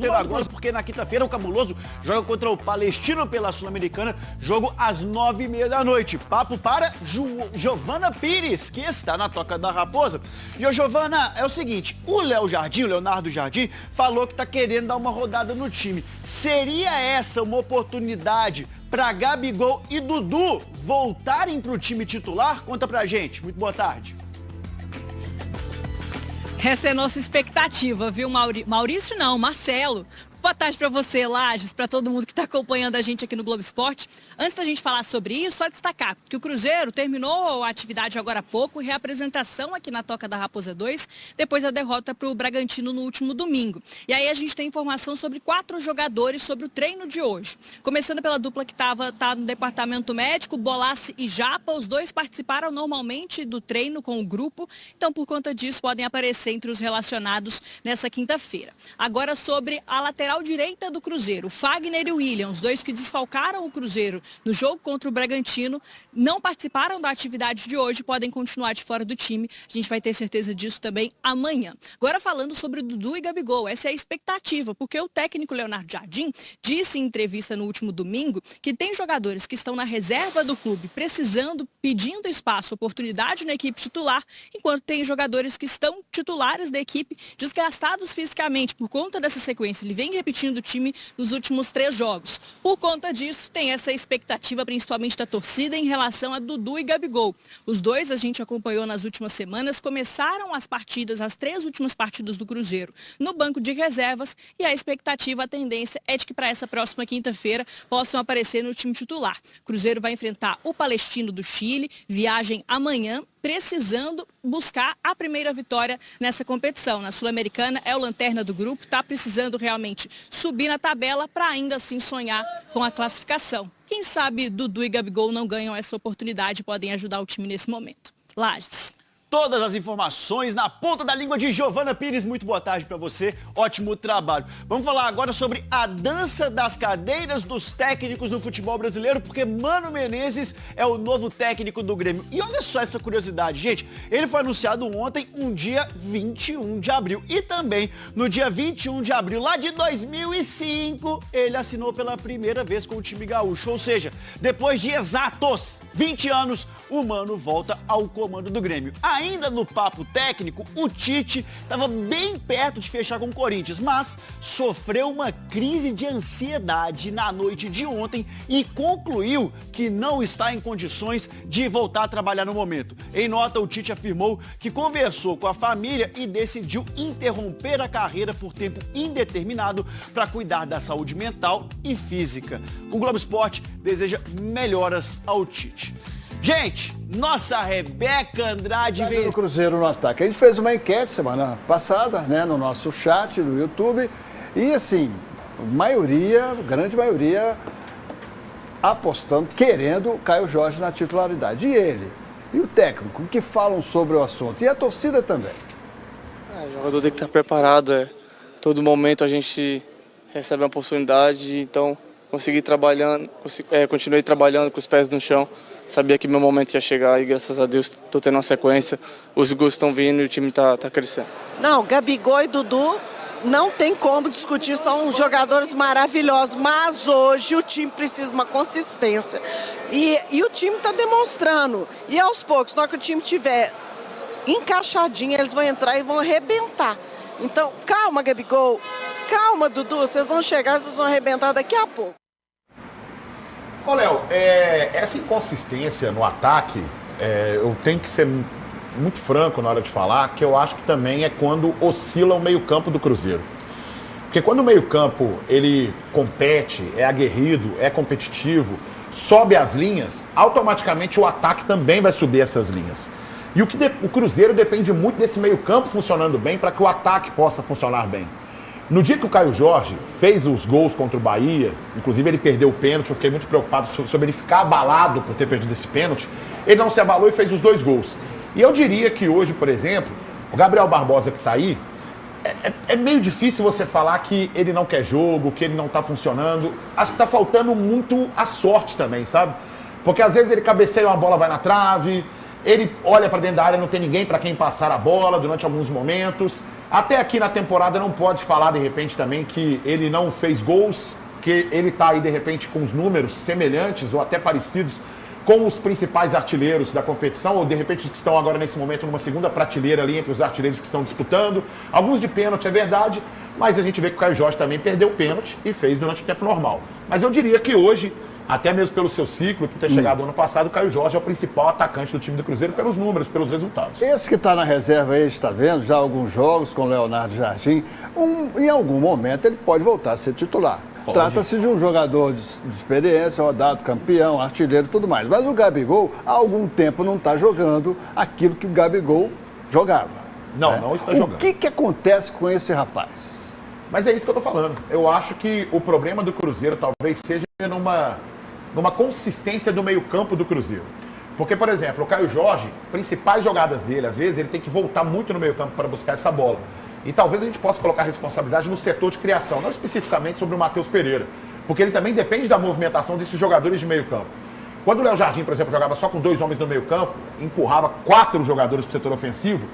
agora, porque na quinta-feira o Cabuloso joga contra o Palestino pela Sul-Americana, jogo às 9h30 da noite. Papo para Giovana Pires, que está na Toca da Raposa. E, ô Giovana, é o seguinte, o Leonardo Jardim, falou que tá querendo dar uma rodada no time. Seria essa uma oportunidade para Gabigol e Dudu voltarem pro time titular? Conta pra gente. Muito boa tarde. Essa é a nossa expectativa, viu, Maurício não, Marcelo. Boa tarde para você, Lages, para todo mundo que está acompanhando a gente aqui no Globo Esporte. Antes da gente falar sobre isso, só destacar que o Cruzeiro terminou a atividade agora há pouco, reapresentação aqui na Toca da Raposa 2, depois da derrota para o Bragantino no último domingo. E aí a gente tem informação sobre 4 jogadores sobre o treino de hoje. Começando pela dupla que tá no departamento médico, Bolassi e Japa, os dois participaram normalmente do treino com o grupo, então por conta disso podem aparecer entre os relacionados nessa quinta-feira. Agora sobre a lateral direita do Cruzeiro, o Fagner e o William, os dois que desfalcaram o Cruzeiro no jogo contra o Bragantino, não participaram da atividade de hoje, podem continuar de fora do time. A gente vai ter certeza disso também amanhã. Agora falando sobre Dudu e Gabigol, essa é a expectativa, porque o técnico Leonardo Jardim disse em entrevista no último domingo que tem jogadores que estão na reserva do clube, precisando, pedindo espaço, oportunidade na equipe titular, enquanto tem jogadores que estão titulares da equipe, desgastados fisicamente por conta dessa sequência. Ele vem repetindo o time nos últimos 3 jogos. Por conta disso, tem essa expectativa, principalmente da torcida, em relação a Dudu e Gabigol. Os dois, a gente acompanhou nas últimas semanas, começaram as 3 últimas partidas do Cruzeiro no banco de reservas e a expectativa, a tendência é de que para essa próxima quinta-feira possam aparecer no time titular. O Cruzeiro vai enfrentar o Palestino do Chile, viagem amanhã, precisando buscar a primeira vitória nessa competição. Na Sul-Americana é o lanterna do grupo, está precisando realmente subir na tabela para ainda assim sonhar com a classificação. Quem sabe Dudu e Gabigol não ganham essa oportunidade e podem ajudar o time nesse momento. Lages. Todas as informações na ponta da língua de Giovana Pires. Muito boa tarde para você, ótimo trabalho. Vamos falar agora sobre a dança das cadeiras dos técnicos do futebol brasileiro, porque Mano Menezes é o novo técnico do Grêmio. E olha só essa curiosidade, gente. Ele foi anunciado ontem, um dia 21 de abril. E também, no dia 21 de abril, lá de 2005, ele assinou pela primeira vez com o time gaúcho. Ou seja, depois de exatos 20 anos, o Mano volta ao comando do Grêmio. Ainda no papo técnico, o Tite estava bem perto de fechar com o Corinthians, mas sofreu uma crise de ansiedade na noite de ontem e concluiu que não está em condições de voltar a trabalhar no momento. Em nota, o Tite afirmou que conversou com a família e decidiu interromper a carreira por tempo indeterminado para cuidar da saúde mental e física. O Globo Esporte deseja melhoras ao Tite. Gente, nossa Rebeca Andrade veio no Cruzeiro no ataque. A gente fez uma enquete semana passada, né, no nosso chat do YouTube. E assim, grande maioria apostando, querendo o Caio Jorge na titularidade. E ele? E o técnico? O que falam sobre o assunto? E a torcida também? O jogador tem que estar preparado. Todo momento a gente recebe uma oportunidade, então continuei trabalhando com os pés no chão. Sabia que meu momento ia chegar e graças a Deus estou tendo uma sequência. Os gols estão vindo e o time está crescendo. Não, Gabigol e Dudu não tem como discutir, são jogadores maravilhosos, mas hoje o time precisa de uma consistência. E o time está demonstrando. E aos poucos, na hora que o time estiver encaixadinho, eles vão entrar e vão arrebentar. Então, calma, Gabigol, calma, Dudu, vocês vão chegar, vocês vão arrebentar daqui a pouco. Ô, Léo, essa inconsistência no ataque, eu tenho que ser muito franco na hora de falar, que eu acho que também é quando oscila o meio-campo do Cruzeiro. Porque quando o meio-campo, ele compete, é aguerrido, é competitivo, sobe as linhas, automaticamente o ataque também vai subir essas linhas. E o Cruzeiro depende muito desse meio-campo funcionando bem para que o ataque possa funcionar bem. No dia que o Caio Jorge fez os gols contra o Bahia, inclusive ele perdeu o pênalti, eu fiquei muito preocupado sobre ele ficar abalado por ter perdido esse pênalti, ele não se abalou e fez os 2 gols. E eu diria que hoje, por exemplo, o Gabriel Barbosa que está aí, é meio difícil você falar que ele não quer jogo, que ele não está funcionando. Acho que está faltando muito a sorte também, sabe? Porque às vezes ele cabeceia uma bola, vai na trave, ele olha para dentro da área, não tem ninguém para quem passar a bola durante alguns momentos. Até aqui na temporada não pode falar, de repente, também que ele não fez gols, que ele tá aí, de repente, com os números semelhantes ou até parecidos com os principais artilheiros da competição, ou de repente os que estão agora nesse momento numa segunda prateleira ali entre os artilheiros que estão disputando. Alguns de pênalti, é verdade, mas a gente vê que o Caio Jorge também perdeu o pênalti e fez durante o tempo normal. Mas eu diria que hoje, até mesmo pelo seu ciclo, por ter chegado ano passado, o Caio Jorge é o principal atacante do time do Cruzeiro pelos números, pelos resultados. Esse que está na reserva aí, está vendo já alguns jogos com o Leonardo Jardim, em algum momento ele pode voltar a ser titular. Trata-se de um jogador de experiência, rodado, campeão, artilheiro e tudo mais. Mas o Gabigol, há algum tempo, não está jogando aquilo que o Gabigol jogava. Não está jogando. O que acontece com esse rapaz? Mas é isso que eu tô falando. Eu acho que o problema do Cruzeiro talvez seja numa consistência do meio-campo do Cruzeiro. Porque, por exemplo, o Caio Jorge, principais jogadas dele, às vezes, ele tem que voltar muito no meio-campo para buscar essa bola. E talvez a gente possa colocar a responsabilidade no setor de criação, não especificamente sobre o Matheus Pereira, porque ele também depende da movimentação desses jogadores de meio-campo. Quando o Léo Jardim, por exemplo, jogava só com 2 homens no meio-campo, empurrava 4 jogadores para o setor ofensivo,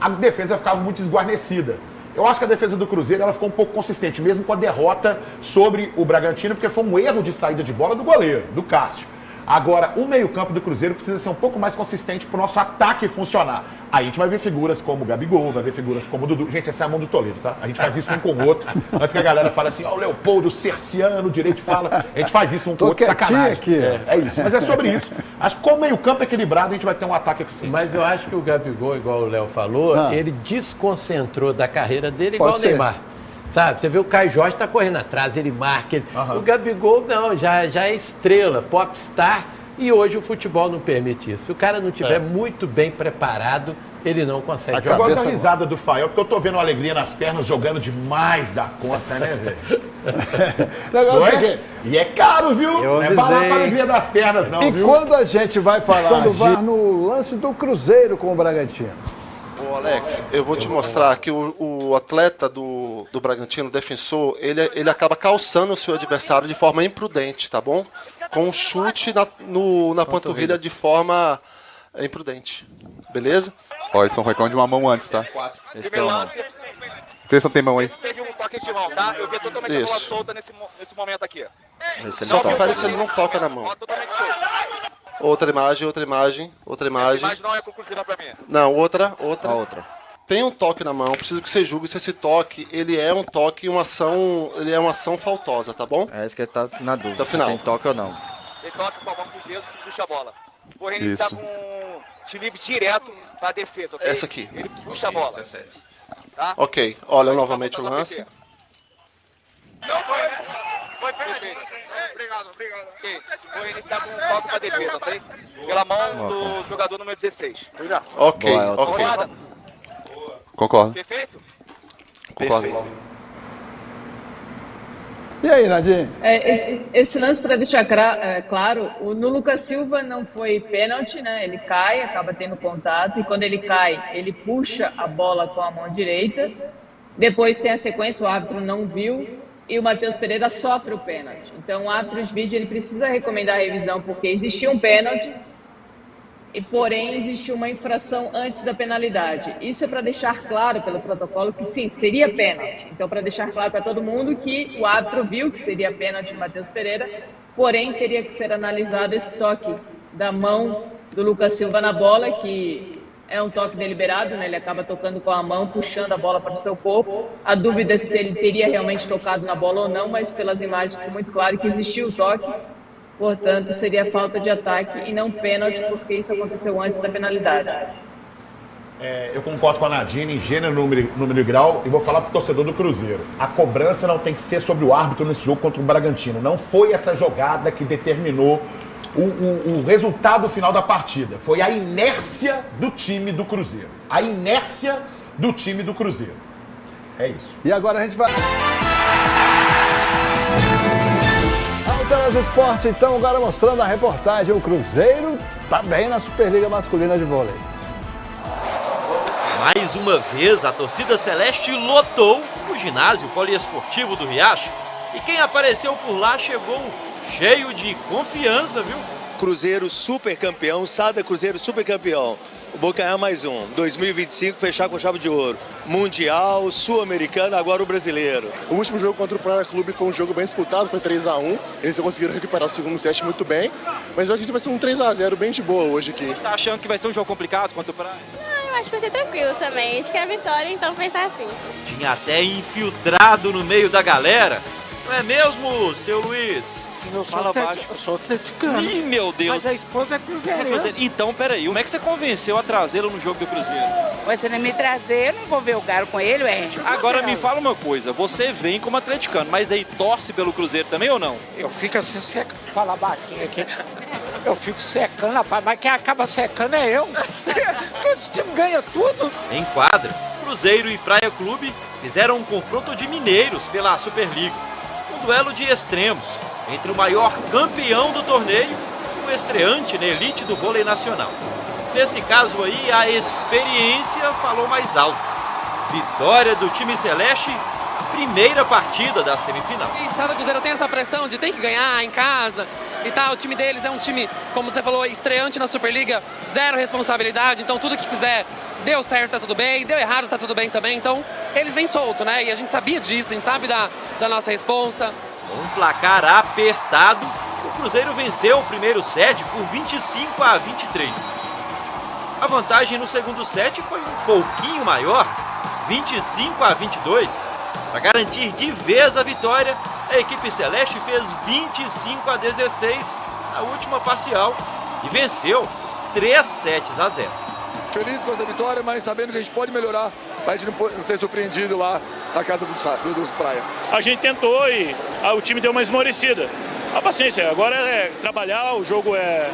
a defesa ficava muito esguarnecida. Eu acho que a defesa do Cruzeiro ela ficou um pouco consistente, mesmo com a derrota sobre o Bragantino, porque foi um erro de saída de bola do goleiro, do Cássio. Agora, o meio-campo do Cruzeiro precisa ser um pouco mais consistente para o nosso ataque funcionar. Aí a gente vai ver figuras como o Gabigol, vai ver figuras como o Dudu. Gente, essa é a mão do Toledo, tá? A gente faz isso um com o outro. Antes que a galera fale assim, ó, o Leopoldo, o Cerciano, o direito fala. A gente faz isso um com o outro, sacanagem. Aqui. É isso, mas é sobre isso. Acho que com o meio-campo equilibrado a gente vai ter um ataque eficiente. Mas eu acho que o Gabigol, igual o Léo falou, ele desconcentrou da carreira dele igual o Neymar. Sabe, você vê o Caio Jorge tá correndo atrás, ele marca. O Gabigol não, já é estrela, popstar. E hoje o futebol não permite isso. Se o cara não tiver muito bem preparado, ele não consegue. Eu gosto da risada do Fael, porque eu tô vendo uma alegria nas pernas, jogando demais da conta, né, velho? Não é? E é caro, viu? Não é barato a alegria das pernas, não, viu? E quando a gente vai falar no lance do Cruzeiro com o Bragantino? Ô Alex, eu vou te mostrar que o atleta do Bragantino, o defensor, ele acaba calçando o seu adversário de forma imprudente, tá bom? Com um chute na panturrilha de forma imprudente. Beleza? Ó, eles estão reclamando de uma mão antes, tá? Esse tem uma mão. Esse tem mão aí. Teve um toque de mão, tá? Eu vi totalmente a bola solta nesse momento aqui. Só confere se ele não toca na mão. Outra imagem. Essa imagem não é conclusiva pra mim. Não, outra. Tem um toque na mão, preciso que você julgue se esse toque, ele é um toque, uma ação faltosa, tá bom? É isso que ele tá na dúvida, tá se tem toque ou não. Ele toca com a mão com os dedos e puxa a bola. Vou reiniciar com te livre direto pra defesa, ok? Essa aqui. Ele puxa a bola. Tá? Ok, olha novamente o lance. Não foi perfeito. Obrigado. Okay. Vou iniciar com um toque pra defesa, ok? Pela mão do jogador número 16. Ok. Concordo. Perfeito? Perfeito. E aí, Nadine? Esse lance, para deixar claro, no Lucas Silva não foi pênalti, né? Ele cai, acaba tendo contato, e quando ele cai, ele puxa a bola com a mão direita. Depois tem a sequência, o árbitro não viu, e o Matheus Pereira sofre o pênalti. Então, o árbitro de vídeo ele precisa recomendar a revisão, porque existia um pênalti, e porém existiu uma infração antes da penalidade. Isso é para deixar claro pelo protocolo que sim, seria pênalti. Então, para deixar claro para todo mundo que o árbitro viu que seria pênalti do Matheus Pereira, porém teria que ser analisado esse toque da mão do Lucas Silva na bola, que é um toque deliberado, né? Ele acaba tocando com a mão, puxando a bola para o seu corpo. A dúvida é se ele teria realmente tocado na bola ou não, mas pelas imagens ficou muito claro que existiu o toque. Portanto, seria falta de ataque e não pênalti, porque isso aconteceu antes da penalidade. Eu concordo com a Nadine em gênero, número e grau, e vou falar pro torcedor do Cruzeiro. A cobrança não tem que ser sobre o árbitro nesse jogo contra o Bragantino. Não foi essa jogada que determinou o resultado final da partida. Foi a inércia do time do Cruzeiro. A inércia do time do Cruzeiro. É isso. E agora a gente vai... Telas Esporte, então, agora mostrando a reportagem. O Cruzeiro tá bem na Superliga Masculina de Vôlei. Mais uma vez, a torcida celeste lotou o ginásio poliesportivo do Riacho. E quem apareceu por lá chegou cheio de confiança, viu? Cruzeiro super campeão, Sada Cruzeiro super campeão. vou ganhar mais um. 2025, fechar com chave de ouro. Mundial, Sul-Americano, agora o brasileiro. O último jogo contra o Praia Clube foi um jogo bem disputado, foi 3-1. Eles conseguiram recuperar o segundo set muito bem. Mas eu acho que a gente vai ser um 3-0 bem de boa hoje aqui. Você tá achando que vai ser um jogo complicado contra o Praia? Não, eu acho que vai ser tranquilo também. A gente quer a vitória, então pensar assim. Tinha até infiltrado no meio da galera. Não é mesmo, seu Luiz? Fala baixo. Eu sou atleticano. Ih, meu Deus. Mas a esposa é cruzeirense. Então, peraí, como é que você convenceu a trazê-lo no jogo do Cruzeiro? Você não me trazer, eu não vou ver o Galo com ele, ué. Agora me fala uma coisa, você vem como atleticano, mas aí torce pelo Cruzeiro também ou não? Eu fico assim, fala baixinho aqui. Eu fico secando, rapaz, mas quem acaba secando é eu. Todo esse time ganha tudo. Em quadra, Cruzeiro e Praia Clube fizeram um confronto de mineiros pela Superliga. Um duelo de extremos entre o maior campeão do torneio e o estreante na elite do vôlei nacional. Nesse caso aí, a experiência falou mais alto. Vitória do time celeste, primeira partida da semifinal. E sabe, o Cruzeiro tem essa pressão de ter que ganhar em casa e tal. O time deles é um time, como você falou, estreante na Superliga, zero responsabilidade. Então tudo que fizer deu certo, tá tudo bem, deu errado, tá tudo bem também. Então eles vêm solto, né? E a gente sabia disso, a gente sabe da nossa responsa. Com um placar apertado, o Cruzeiro venceu o primeiro set por 25-23. A vantagem no segundo set foi um pouquinho maior, 25-22. Para garantir de vez a vitória, a equipe celeste fez 25-16 na última parcial e venceu 3-0. Feliz com essa vitória, mas sabendo que a gente pode melhorar para a gente não ser surpreendido lá na casa dos Praia. A gente tentou e o time deu uma esmorecida. A paciência, agora é trabalhar, o jogo é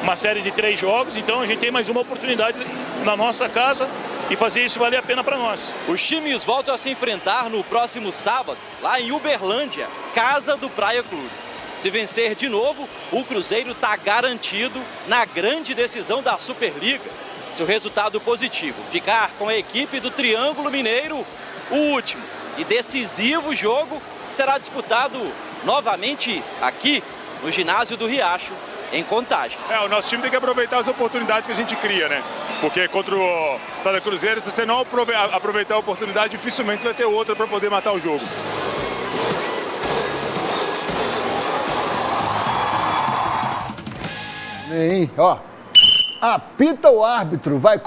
uma série de 3 jogos, então a gente tem mais uma oportunidade na nossa casa e fazer isso valer a pena para nós. Os times voltam a se enfrentar no próximo sábado, lá em Uberlândia, casa do Praia Clube. Se vencer de novo, o Cruzeiro está garantido na grande decisão da Superliga. Se o resultado positivo ficar com a equipe do Triângulo Mineiro, o último e decisivo jogo será disputado novamente aqui no ginásio do Riacho, em Contagem. O nosso time tem que aproveitar as oportunidades que a gente cria, né? Porque contra o Santa Cruzeiro, se você não aproveitar a oportunidade, dificilmente você vai ter outra para poder matar o jogo. Ó, apita o árbitro, vai